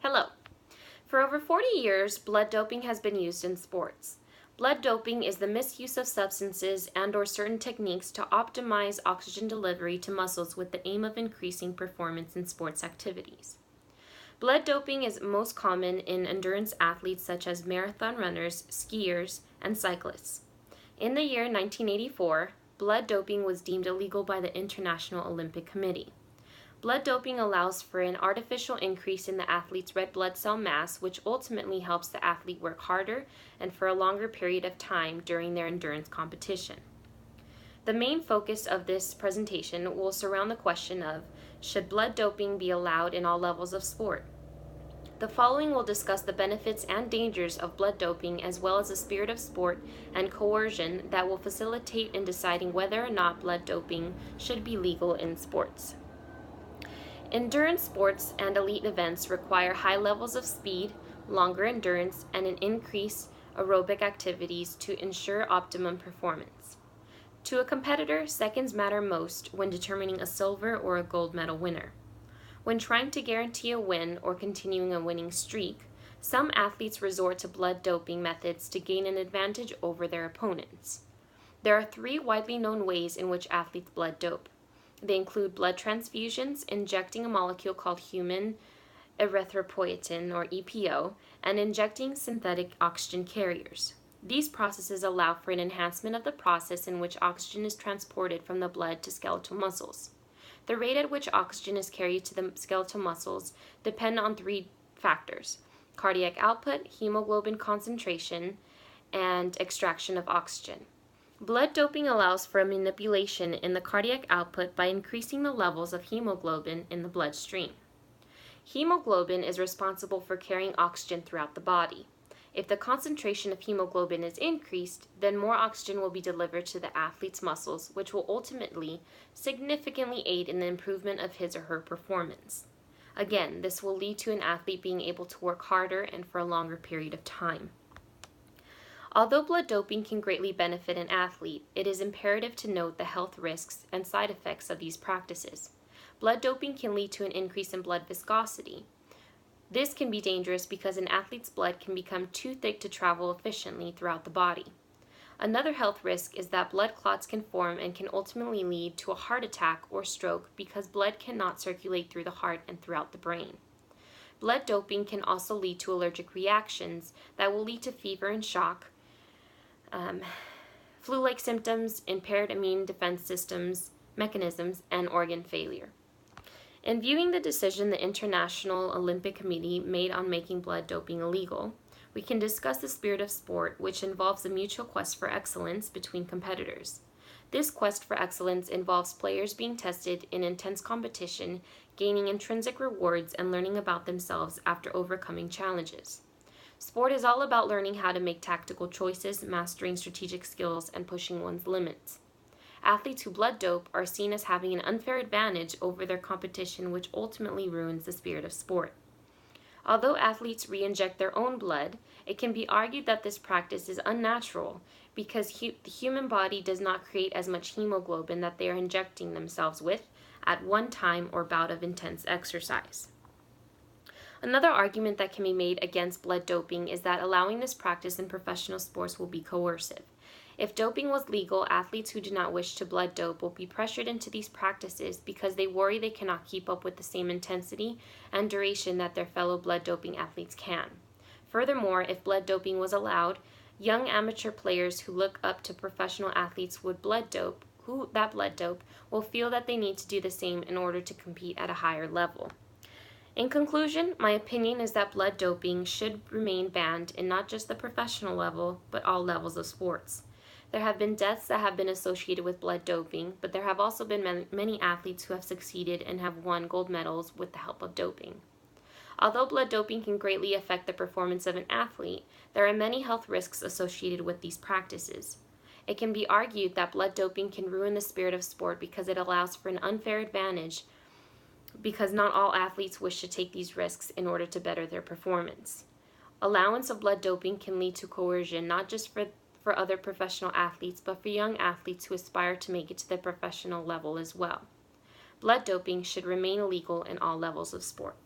Hello. For over 40 years, blood doping has been used in sports. Blood doping is the misuse of substances and/or certain techniques to optimize oxygen delivery to muscles with the aim of increasing performance in sports activities. Blood doping is most common in endurance athletes such as marathon runners, skiers, and cyclists. In the year 1984, blood doping was deemed illegal by the International Olympic Committee. Blood doping allows for an artificial increase in the athlete's red blood cell mass, which ultimately helps the athlete work harder and for a longer period of time during their endurance competition. The main focus of this presentation will surround the question of, should blood doping be allowed in all levels of sport? The following will discuss the benefits and dangers of blood doping, as well as the spirit of sport and coercion that will facilitate in deciding whether or not blood doping should be legal in sports. Endurance sports and elite events require high levels of speed, longer endurance, and an increased aerobic activities to ensure optimum performance. To a competitor, seconds matter most when determining a silver or a gold medal winner. When trying to guarantee a win or continuing a winning streak, some athletes resort to blood doping methods to gain an advantage over their opponents. There are 3 widely known ways in which athletes blood dope. They include blood transfusions, injecting a molecule called human erythropoietin, or EPO, and injecting synthetic oxygen carriers. These processes allow for an enhancement of the process in which oxygen is transported from the blood to skeletal muscles. The rate at which oxygen is carried to the skeletal muscles depend on 3 factors: cardiac output, hemoglobin concentration, and extraction of oxygen. Blood doping allows for a manipulation in the cardiac output by increasing the levels of hemoglobin in the bloodstream. Hemoglobin is responsible for carrying oxygen throughout the body. If the concentration of hemoglobin is increased, then more oxygen will be delivered to the athlete's muscles, which will ultimately significantly aid in the improvement of his or her performance. Again, this will lead to an athlete being able to work harder and for a longer period of time. Although blood doping can greatly benefit an athlete, it is imperative to note the health risks and side effects of these practices. Blood doping can lead to an increase in blood viscosity. This can be dangerous because an athlete's blood can become too thick to travel efficiently throughout the body. Another health risk is that blood clots can form and can ultimately lead to a heart attack or stroke because blood cannot circulate through the heart and throughout the brain. Blood doping can also lead to allergic reactions that will lead to fever and shock, flu-like symptoms, impaired immune defense systems, mechanisms, and organ failure. In viewing the decision the International Olympic Committee made on making blood doping illegal, we can discuss the spirit of sport, which involves a mutual quest for excellence between competitors. This quest for excellence involves players being tested in intense competition, gaining intrinsic rewards, and learning about themselves after overcoming challenges. Sport is all about learning how to make tactical choices, mastering strategic skills, and pushing one's limits. Athletes who blood dope are seen as having an unfair advantage over their competition, which ultimately ruins the spirit of sport. Although athletes re-inject their own blood, it can be argued that this practice is unnatural because the human body does not create as much hemoglobin that they are injecting themselves with at one time or bout of intense exercise. Another argument that can be made against blood doping is that allowing this practice in professional sports will be coercive. If doping was legal, athletes who do not wish to blood dope will be pressured into these practices because they worry they cannot keep up with the same intensity and duration that their fellow blood doping athletes can. Furthermore, if blood doping was allowed, young amateur players who look up to professional athletes who blood dope will feel that they need to do the same in order to compete at a higher level. In conclusion, my opinion is that blood doping should remain banned in not just the professional level, but all levels of sports. There have been deaths that have been associated with blood doping, but there have also been many athletes who have succeeded and have won gold medals with the help of doping. Although blood doping can greatly affect the performance of an athlete, there are many health risks associated with these practices. It can be argued that blood doping can ruin the spirit of sport because it allows for an unfair advantage because not all athletes wish to take these risks in order to better their performance. Allowance of blood doping can lead to coercion, not just for other professional athletes, but for young athletes who aspire to make it to the professional level as well. Blood doping should remain illegal in all levels of sport.